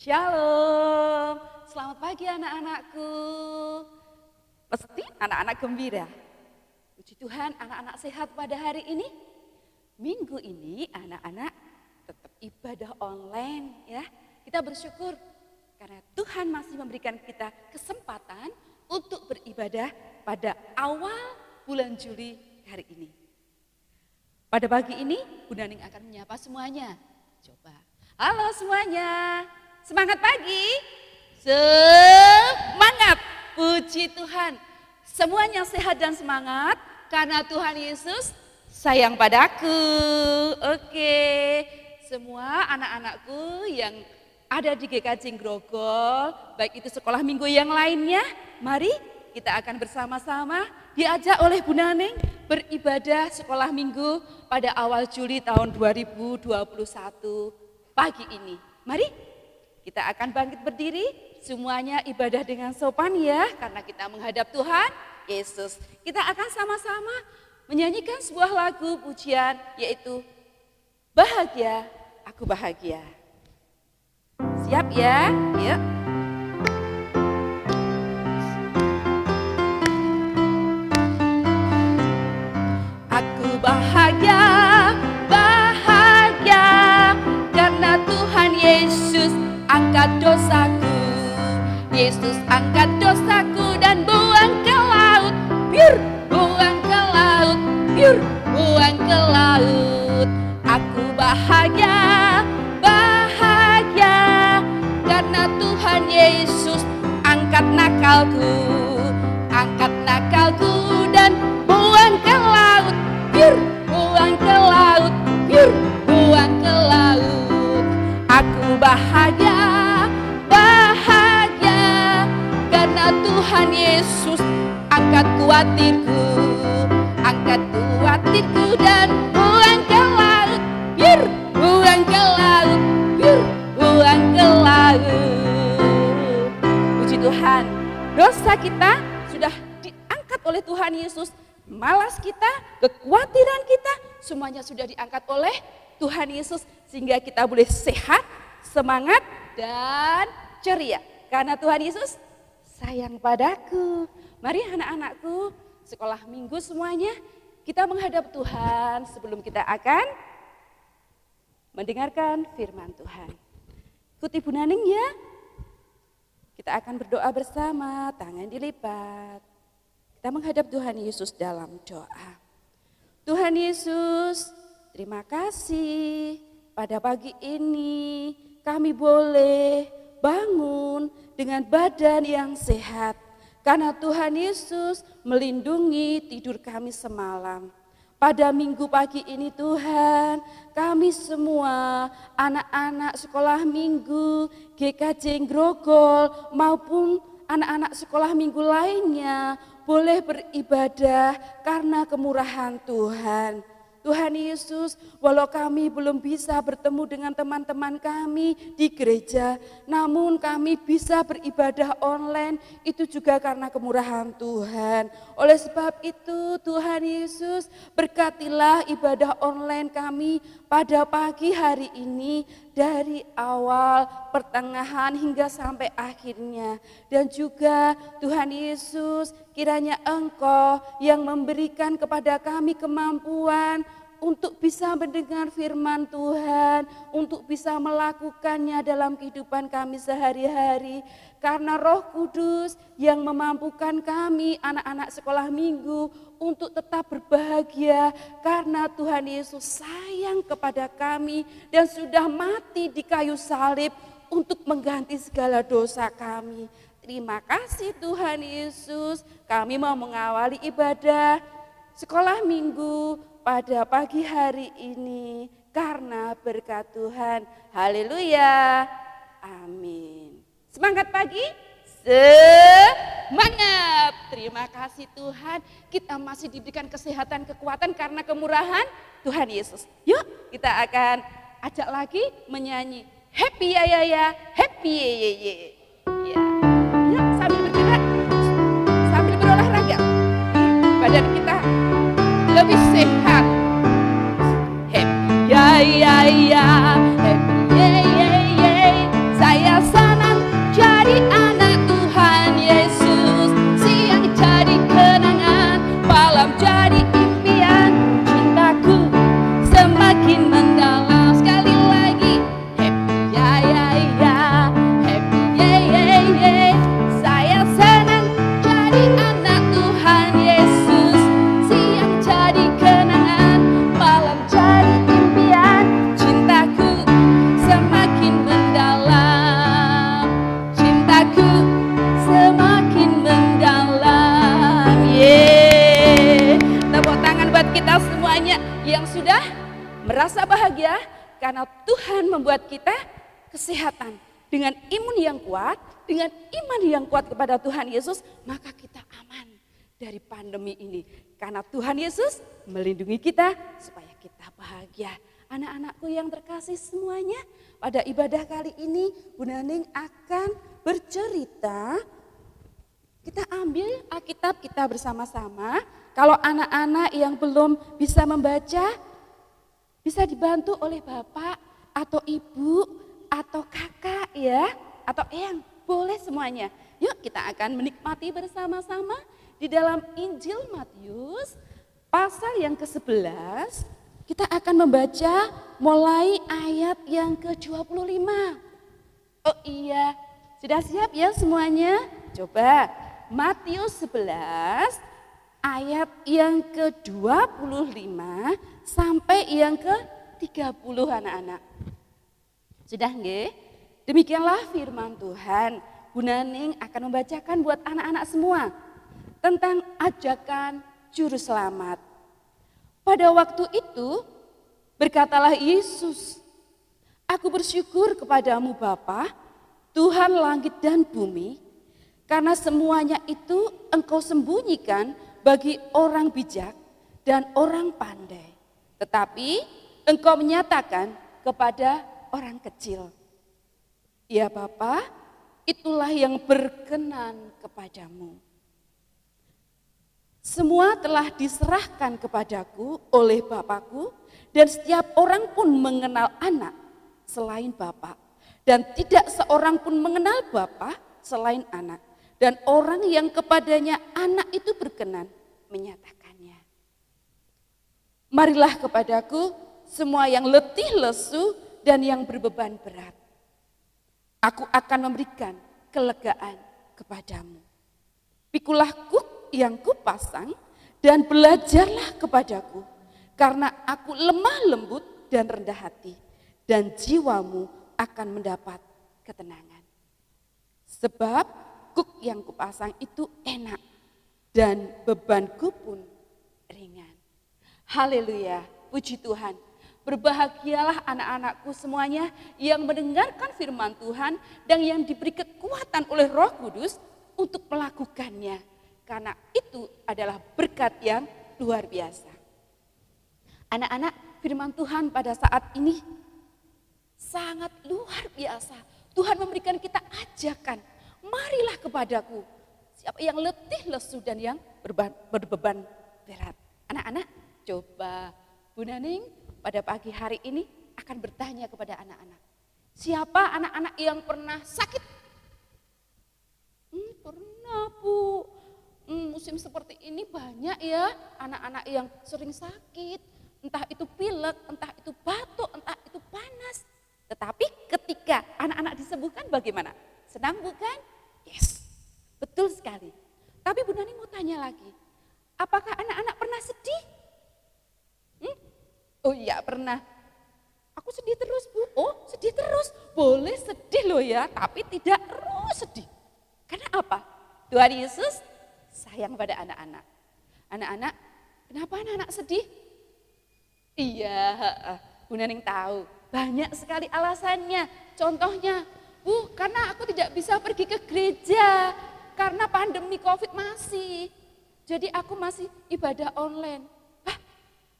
Shalom, selamat pagi anak-anakku. Pasti anak-anak gembira. Puji Tuhan, anak-anak sehat pada hari ini. Minggu ini anak-anak tetap ibadah online ya. Kita bersyukur karena Tuhan masih memberikan kita kesempatan untuk beribadah pada awal bulan Juli hari ini. Pada pagi ini, Bu Naning akan menyapa semuanya. Coba, halo semuanya. Semangat pagi, semangat, puji Tuhan. Semuanya sehat dan semangat karena Tuhan Yesus sayang padaku. Oke, semua anak-anakku yang ada di GKJ Grogol, baik itu sekolah minggu yang lainnya, mari kita akan bersama-sama diajak oleh Bu Naning beribadah sekolah minggu pada awal Juli tahun 2021 pagi ini. Mari. Kita akan bangkit berdiri, semuanya ibadah dengan sopan ya, karena kita menghadap Tuhan Yesus. Kita akan sama-sama menyanyikan sebuah lagu pujian, yaitu Bahagia, Aku Bahagia. Siap ya? Yuk. Aku bahagia, bahagia, karena Tuhan Yesus angkat dosaku. Yesus angkat dosaku dan buang ke laut. Biur, buang ke laut. Biur, buang ke laut. Aku bahagia, bahagia, karena Tuhan Yesus angkat nakalku. Angkat nakalku dan buang ke laut. Biur, buang ke laut. Biur, buang ke laut. Aku bahagia, bahagia, karena Tuhan Yesus angkat kuatirku. Angkat kuatirku dan buang ke laut. Biur, buang ke laut. Biur, buang ke laut. Puji Tuhan, dosa kita sudah diangkat oleh Tuhan Yesus. Malas kita, kekhawatiran kita, semuanya sudah diangkat oleh Tuhan Yesus sehingga kita boleh sehat, semangat, dan ceria. Karena Tuhan Yesus sayang padaku. Mari anak-anakku, sekolah minggu semuanya, kita menghadap Tuhan sebelum kita akan mendengarkan firman Tuhan. Ikuti Bu Naning ya. Kita akan berdoa bersama, tangan dilipat. Kita menghadap Tuhan Yesus dalam doa. Tuhan Yesus, terima kasih pada pagi ini kami boleh bangun dengan badan yang sehat. Karena Tuhan Yesus melindungi tidur kami semalam. Pada minggu pagi ini Tuhan, kami semua anak-anak sekolah minggu GKJ Grogol maupun anak-anak sekolah minggu lainnya boleh beribadah karena kemurahan Tuhan. Tuhan Yesus, walau kami belum bisa bertemu dengan teman-teman kami di gereja, namun kami bisa beribadah online, itu juga karena kemurahan Tuhan. Oleh sebab itu Tuhan Yesus, berkatilah ibadah online kami pada pagi hari ini dari awal, pertengahan hingga sampai akhirnya. Dan juga Tuhan Yesus, kiranya Engkau yang memberikan kepada kami kemampuan untuk bisa mendengar firman Tuhan, untuk bisa melakukannya dalam kehidupan kami sehari-hari. Karena Roh Kudus yang memampukan kami anak-anak sekolah minggu untuk tetap berbahagia. Karena Tuhan Yesus sayang kepada kami dan sudah mati di kayu salib untuk mengganti segala dosa kami. Terima kasih Tuhan Yesus, kami mau mengawali ibadah sekolah minggu pada pagi hari ini karena berkat Tuhan. Haleluya. Amin. Semangat pagi. Semangat. Terima kasih Tuhan. Kita masih diberikan kesehatan, kekuatan karena kemurahan Tuhan Yesus. Yuk kita akan ajak lagi menyanyi Happy ya ya ya, Happy ye ye ye. Ya. Yuk sambil bergerak, sambil berolahraga. Badan kita lebih sehat. Happy ya ya ya, happy ye ye ye. Saya Tuhan membuat kita kesehatan. Dengan imun yang kuat, dengan iman yang kuat kepada Tuhan Yesus, maka kita aman dari pandemi ini. Karena Tuhan Yesus melindungi kita supaya kita bahagia. Anak-anakku yang terkasih semuanya, pada ibadah kali ini Bu Naning akan bercerita. Kita ambil Alkitab kita bersama-sama. Kalau anak-anak yang belum bisa membaca, bisa dibantu oleh Bapak atau Ibu atau kakak ya, atau eyang, boleh semuanya. Yuk kita akan menikmati bersama-sama di dalam Injil Matius pasal yang ke-11. Kita akan membaca mulai ayat yang ke-25. Oh iya, sudah siap ya semuanya? Coba Matius 11 ayat yang ke-25 sampai yang ke-30 anak-anak. Sudah nggih? Demikianlah firman Tuhan. Bu Naning akan membacakan buat anak-anak semua tentang ajakan juru selamat. Pada waktu itu berkatalah Yesus, "Aku bersyukur kepadamu Bapa, Tuhan langit dan bumi, karena semuanya itu Engkau sembunyikan bagi orang bijak dan orang pandai, tetapi Engkau menyatakan kepada orang kecil. Ya Bapa, itulah yang berkenan kepadamu. Semua telah diserahkan kepadaku oleh Bapakku, dan setiap orang pun mengenal anak selain Bapa, dan tidak seorang pun mengenal Bapa selain anak, dan orang yang kepadanya anak itu berkenan menyatakannya. Marilah kepadaku semua yang letih lesu dan yang berbeban berat. Aku akan memberikan kelegaan kepadamu. Pikulah kuk yang kupasang dan belajarlah kepadaku, karena aku lemah lembut dan rendah hati, dan jiwamu akan mendapat ketenangan. Sebab kuk yang kupasang itu enak dan bebanku pun ringan." Haleluya, puji Tuhan. Berbahagialah anak-anakku semuanya yang mendengarkan firman Tuhan dan yang diberi kekuatan oleh Roh Kudus untuk melakukannya. Karena itu adalah berkat yang luar biasa. Anak-anak, firman Tuhan pada saat ini sangat luar biasa. Tuhan memberikan kita ajakan, marilah kepadaku. Siapa yang letih, lesu dan yang berbeban berat. Anak-anak, coba Bu Naning pada pagi hari ini akan bertanya kepada anak-anak. Siapa anak-anak yang pernah sakit? Pernah Bu. Musim seperti ini banyak ya anak-anak yang sering sakit. Entah itu pilek, entah itu batuk, entah itu panas. Tetapi ketika anak-anak disembuhkan bagaimana? Senang bukan? Yes, betul sekali. Tapi Bu Nani mau tanya lagi. Apakah anak-anak pernah sedih? Oh iya pernah. Aku sedih terus Bu. Oh sedih terus. Boleh sedih loh ya, tapi tidak terus sedih. Karena apa? Tuhan Yesus sayang pada anak-anak. Anak-anak, kenapa anak-anak sedih? Iya, Bu Naning tahu. Banyak sekali alasannya. Contohnya, Bu, karena aku tidak bisa pergi ke gereja. Karena pandemi COVID masih. Jadi aku masih ibadah online.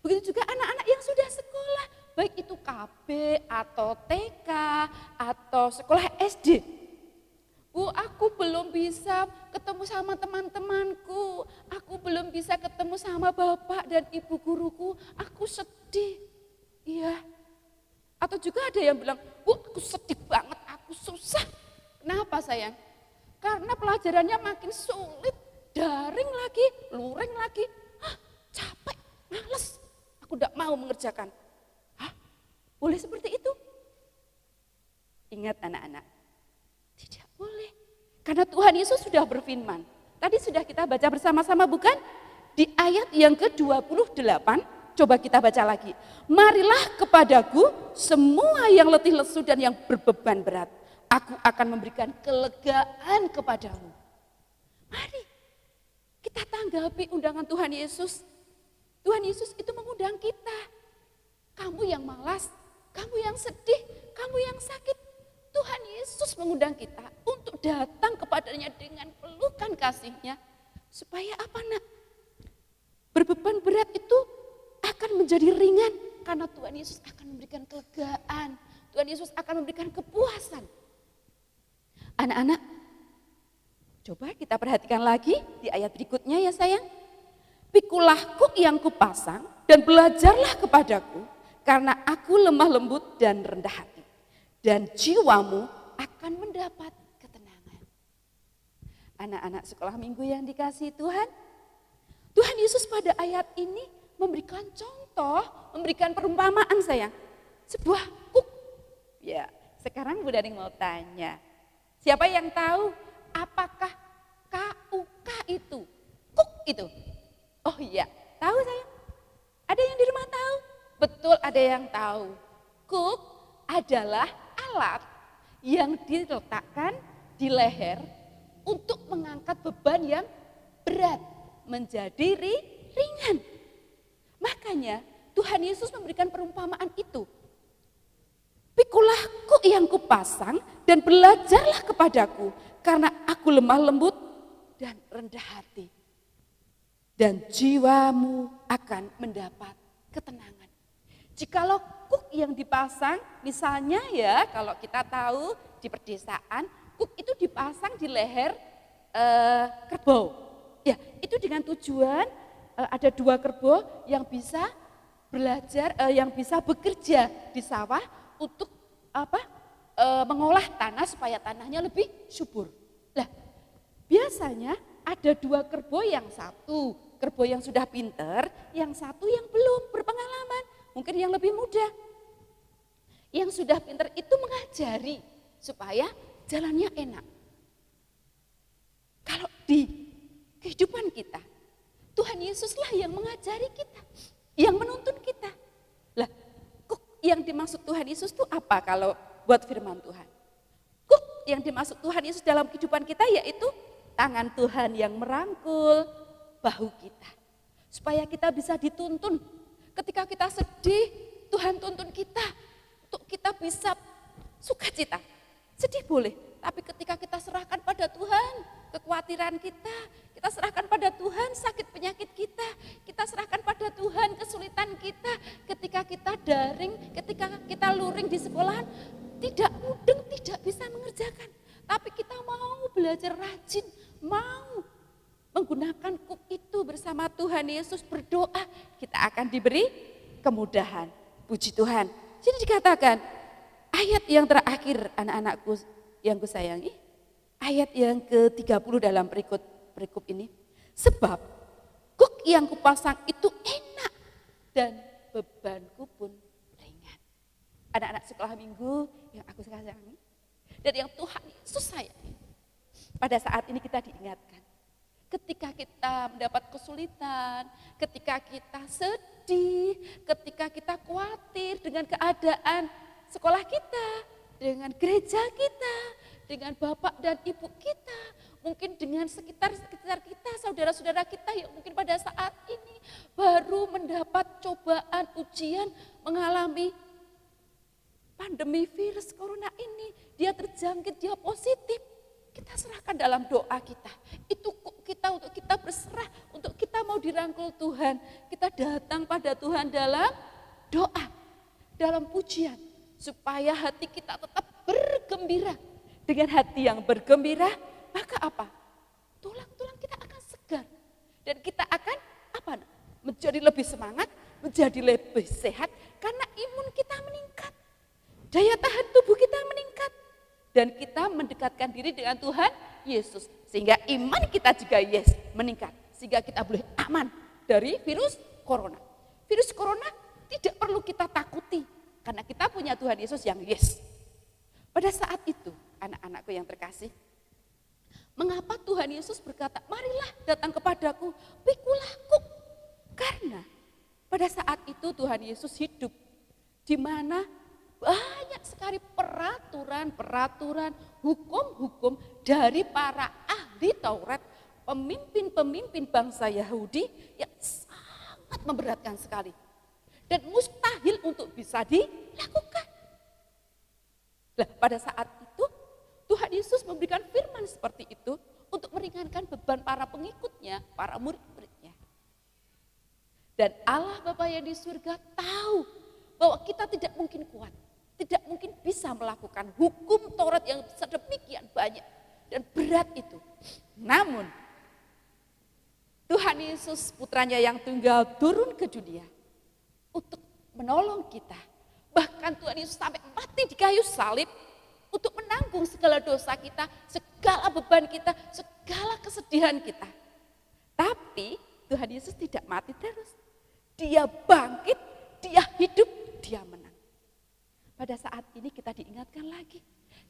Begitu juga anak-anak yang sudah sekolah, baik itu KB atau TK atau sekolah SD. Bu, aku belum bisa ketemu sama teman-temanku, aku belum bisa ketemu sama bapak dan ibu guruku, aku sedih. Iya. Atau juga ada yang bilang, Bu, aku sedih banget, aku susah. Kenapa sayang? Karena pelajarannya makin sulit, daring lagi, luring lagi. Capek, males. Aku tidak mau mengerjakan. Boleh seperti itu? Ingat anak-anak, tidak boleh. Karena Tuhan Yesus sudah berfirman. Tadi sudah kita baca bersama-sama bukan? Di ayat yang ke-28, coba kita baca lagi. Marilah kepadaku semua yang letih lesu dan yang berbeban berat. Aku akan memberikan kelegaan kepadamu. Mari kita tanggapi undangan Tuhan Yesus. Tuhan Yesus itu mengundang kita. Kamu yang malas, kamu yang sedih, kamu yang sakit. Tuhan Yesus mengundang kita untuk datang kepadanya dengan pelukan kasih-Nya. Supaya apa nak? Berbeban berat itu akan menjadi ringan karena Tuhan Yesus akan memberikan kelegaan. Tuhan Yesus akan memberikan kepuasan. Anak-anak, coba kita perhatikan lagi di ayat berikutnya ya sayang. Pikulah kuk yang kupasang dan belajarlah kepadaku karena aku lemah lembut dan rendah hati. Dan jiwamu akan mendapat ketenangan. Anak-anak sekolah minggu yang dikasihi Tuhan, Tuhan Yesus pada ayat ini memberikan contoh, memberikan perumpamaan sayang. Sebuah kuk. Ya, sekarang Bu Daring mau tanya. Siapa yang tahu apakah KUK itu? Kuk itu? Oh iya, tahu sayang? Ada yang di rumah tahu? Betul, ada yang tahu. Kuk adalah alat yang diletakkan di leher untuk mengangkat beban yang berat menjadi ringan. Makanya Tuhan Yesus memberikan perumpamaan itu. Pikulah kuk yang kupasang dan belajarlah kepadaku karena aku lemah lembut dan rendah hati. Dan jiwamu akan mendapat ketenangan. Jikalau kuk yang dipasang, misalnya ya kalau kita tahu di pedesaan, kuk itu dipasang di leher kerbau. Ya, itu dengan tujuan ada 2 kerbau yang bisa belajar, yang bisa bekerja di sawah untuk mengolah tanah supaya tanahnya lebih subur. Lah, biasanya ada 2 kerbau, yang satu kerbau yang sudah pinter, yang satu yang belum berpengalaman, mungkin yang lebih muda. Yang sudah pinter itu mengajari supaya jalannya enak. Kalau di kehidupan kita, Tuhan Yesuslah yang mengajari kita, yang menuntun kita. Lah, kuk yang dimaksud Tuhan Yesus itu apa kalau buat firman Tuhan? Kuk yang dimaksud Tuhan Yesus dalam kehidupan kita yaitu tangan Tuhan yang merangkul bahu kita. Supaya kita bisa dituntun. Ketika kita sedih, Tuhan tuntun kita. Untuk kita bisa sukacita. Sedih boleh, tapi ketika kita serahkan pada Tuhan, kekhawatiran kita serahkan pada Tuhan sakit penyakit kita serahkan pada Tuhan kesulitan kita, ketika kita daring, ketika kita luring di sekolahan, tidak mudeng, tidak bisa mengerjakan. Tapi kita mau belajar rajin, mau menggunakan kuk itu bersama Tuhan Yesus berdoa, kita akan diberi kemudahan. Puji Tuhan. Jadi dikatakan, ayat yang terakhir anak-anakku yang kusayangi, ayat yang ke-30 dalam berikut ini. Sebab kuk yang kupasang itu enak dan bebanku pun ringan. Anak-anak sekolah minggu yang aku sayangi dan yang Tuhan Yesus sayangi. Pada saat ini kita diingatkan. Ketika kita mendapat kesulitan, ketika kita sedih, ketika kita khawatir dengan keadaan sekolah kita, dengan gereja kita, dengan bapak dan ibu kita, mungkin dengan sekitar kita, saudara-saudara kita yang mungkin pada saat ini baru mendapat cobaan, ujian, mengalami pandemi virus corona ini, dia terjangkit, dia positif, kita serahkan dalam doa kita. Itu kita untuk kita berserah, untuk kita mau dirangkul Tuhan, kita datang pada Tuhan dalam doa, dalam pujian, supaya hati kita tetap bergembira. Dengan hati yang bergembira, maka apa? Tulang-tulang kita akan segar. Dan kita akan menjadi lebih semangat, menjadi lebih sehat, karena imun kita meningkat. Daya tahan tubuh kita meningkat. Dan kita mendekatkan diri dengan Tuhan Yesus. Sehingga iman kita juga meningkat. Sehingga kita boleh aman dari virus corona. Virus corona tidak perlu kita takuti. Karena kita punya Tuhan Yesus yang Pada saat itu, anak-anakku yang terkasih, mengapa Tuhan Yesus berkata, marilah datang kepadaku, pikulah kuk. Karena pada saat itu Tuhan Yesus hidup, di mana banyak sekali peraturan-peraturan, hukum-hukum dari para ahli Taurat, pemimpin-pemimpin bangsa Yahudi yang sangat memberatkan sekali. Dan mustahil untuk bisa dilakukan. Nah, pada saat itu Tuhan Yesus memberikan firman seperti itu untuk meringankan beban para pengikutnya, para murid-muridnya. Dan Allah Bapa yang di surga tahu bahwa kita tidak mungkin kuat, tidak mungkin bisa melakukan hukum Taurat yang sedemikian banyak dan berat itu. Namun Tuhan Yesus putranya yang tunggal turun ke dunia untuk menolong kita. Bahkan Tuhan Yesus sampai mati di kayu salib untuk menanggung segala dosa kita, segala beban kita, segala kesedihan kita. Tapi Tuhan Yesus tidak mati terus. Dia bangkit, dia hidup, dia menang. Pada saat ini kita diingatkan lagi.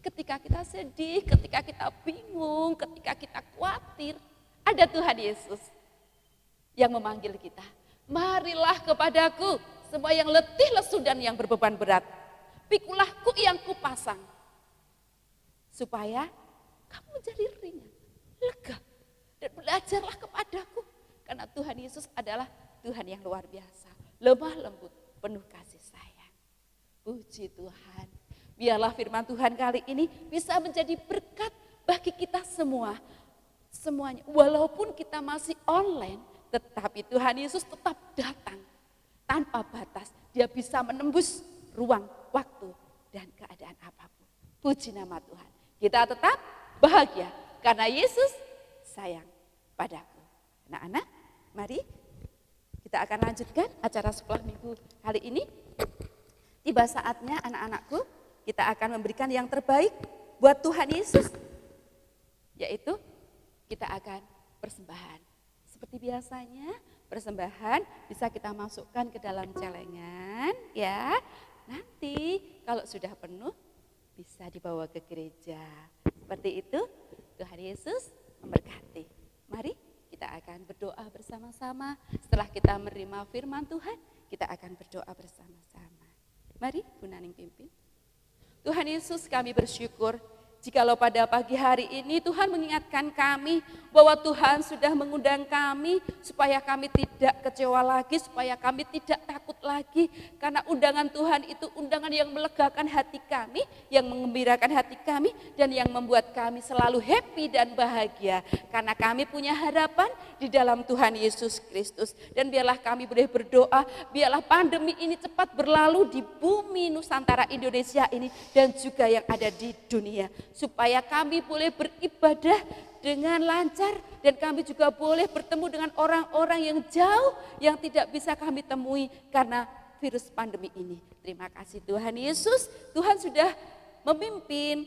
Ketika kita sedih, ketika kita bingung, ketika kita khawatir, ada Tuhan Yesus yang memanggil kita. Marilah kepadaku, semua yang letih, lesu dan yang berbeban berat. Pikulah yang kupasang. Supaya kamu menjadi ringan, lega. Dan belajarlah kepadaku. Karena Tuhan Yesus adalah Tuhan yang luar biasa. Lemah lembut, penuh kasih sayang. Puji Tuhan. Biarlah firman Tuhan kali ini bisa menjadi berkat bagi kita semua. Semuanya. Walaupun kita masih online, tetapi Tuhan Yesus tetap datang. Tanpa batas. Dia bisa menembus ruang, waktu, dan keadaan apapun. Puji nama Tuhan. Kita tetap bahagia karena Yesus sayang padaku. Anak-anak, mari kita akan lanjutkan acara sekolah minggu kali ini. Tiba saatnya anak-anakku, kita akan memberikan yang terbaik buat Tuhan Yesus. Yaitu kita akan persembahan. Seperti biasanya, persembahan bisa kita masukkan ke dalam celengan ya. Nanti kalau sudah penuh bisa dibawa ke gereja. Seperti itu, Tuhan Yesus memberkati. Mari kita akan berdoa bersama-sama. Setelah kita menerima firman Tuhan, kita akan berdoa bersama-sama. Mari Bu Naning pimpin. Tuhan Yesus, kami bersyukur jikalau pada pagi hari ini Tuhan mengingatkan kami bahwa Tuhan sudah mengundang kami supaya kami tidak kecewa lagi, supaya kami tidak takut lagi. Karena undangan Tuhan itu undangan yang melegakan hati kami, yang mengembirakan hati kami, dan yang membuat kami selalu happy dan bahagia. Karena kami punya harapan di dalam Tuhan Yesus Kristus. Dan biarlah kami boleh berdoa, biarlah pandemi ini cepat berlalu di bumi Nusantara Indonesia ini dan juga yang ada di dunia. Supaya kami boleh beribadah dengan lancar dan kami juga boleh bertemu dengan orang-orang yang jauh yang tidak bisa kami temui karena virus pandemi ini. Terima kasih Tuhan Yesus, Tuhan sudah memimpin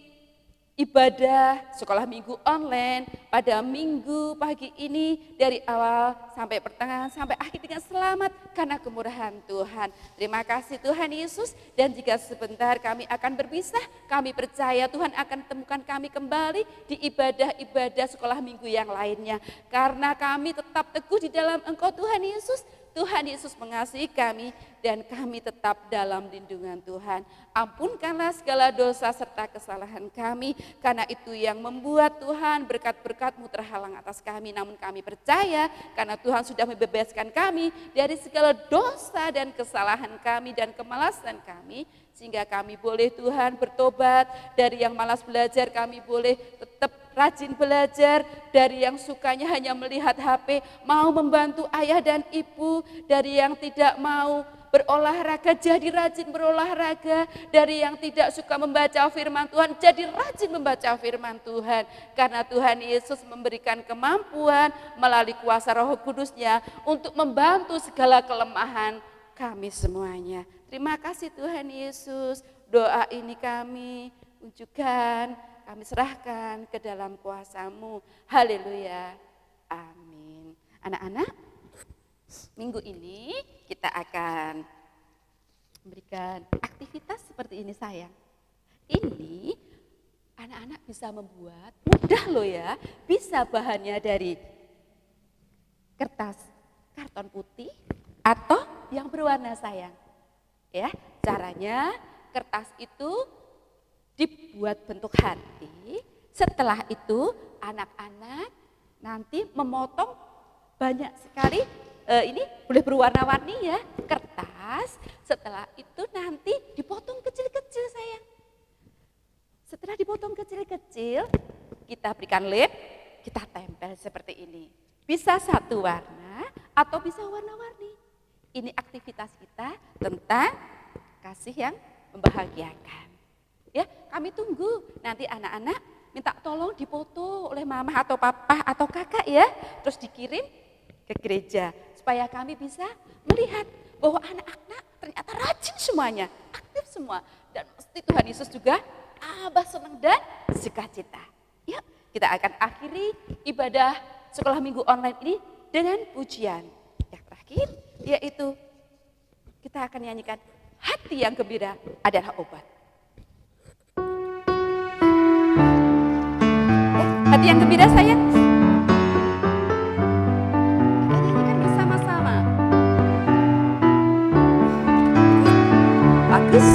ibadah sekolah minggu online pada minggu pagi ini dari awal sampai pertengahan sampai akhir dengan selamat karena kemurahan Tuhan. Terima kasih Tuhan Yesus, dan jika sebentar kami akan berpisah, kami percaya Tuhan akan temukan kami kembali di ibadah-ibadah sekolah minggu yang lainnya. Karena kami tetap teguh di dalam Engkau Tuhan Yesus. Tuhan Yesus mengasihi kami dan kami tetap dalam lindungan Tuhan. Ampunkanlah segala dosa serta kesalahan kami, karena itu yang membuat Tuhan berkat-berkat-Mu terhalang atas kami. Namun kami percaya karena Tuhan sudah membebaskan kami dari segala dosa dan kesalahan kami dan kemalasan kami, sehingga kami boleh Tuhan bertobat. Dari yang malas belajar kami boleh tetap rajin belajar. Dari yang sukanya hanya melihat HP, mau membantu ayah dan ibu. Dari yang tidak mau berolahraga, jadi rajin berolahraga. Dari yang tidak suka membaca firman Tuhan, jadi rajin membaca firman Tuhan. Karena Tuhan Yesus memberikan kemampuan melalui kuasa Roh Kudus-Nya untuk membantu segala kelemahan kami semuanya. Terima kasih Tuhan Yesus, doa ini kami unjukkan, kami serahkan ke dalam kuasa-Mu. Haleluya, amin. Anak-anak, minggu ini kita akan memberikan aktivitas seperti ini sayang. Ini anak-anak bisa membuat, mudah loh ya, bisa bahannya dari kertas karton putih atau yang berwarna sayang. Ya, caranya kertas itu dibuat bentuk hati. Setelah itu anak-anak nanti memotong banyak sekali, ini boleh berwarna-warni ya, kertas. Setelah itu nanti dipotong kecil-kecil sayang. Setelah dipotong kecil-kecil, kita berikan lem, kita tempel seperti ini. Bisa satu warna atau bisa warna-warni. Ini aktivitas kita tentang kasih yang membahagiakan. Ya, kami tunggu nanti anak-anak minta tolong dipoto oleh mama atau papa atau kakak ya, terus dikirim ke gereja supaya kami bisa melihat bahwa anak-anak ternyata rajin semuanya, aktif semua, dan mesti Tuhan Yesus juga Abah senang dan sukacita. Yuk, kita akan akhiri ibadah sekolah minggu online ini dengan pujian yang terakhir, yaitu kita akan nyanyikan hati yang gembira adalah obat. Hati yang gembira sayang. Kita nyanyikan bersama-sama. Bagus.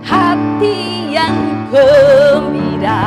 Hati yang gembira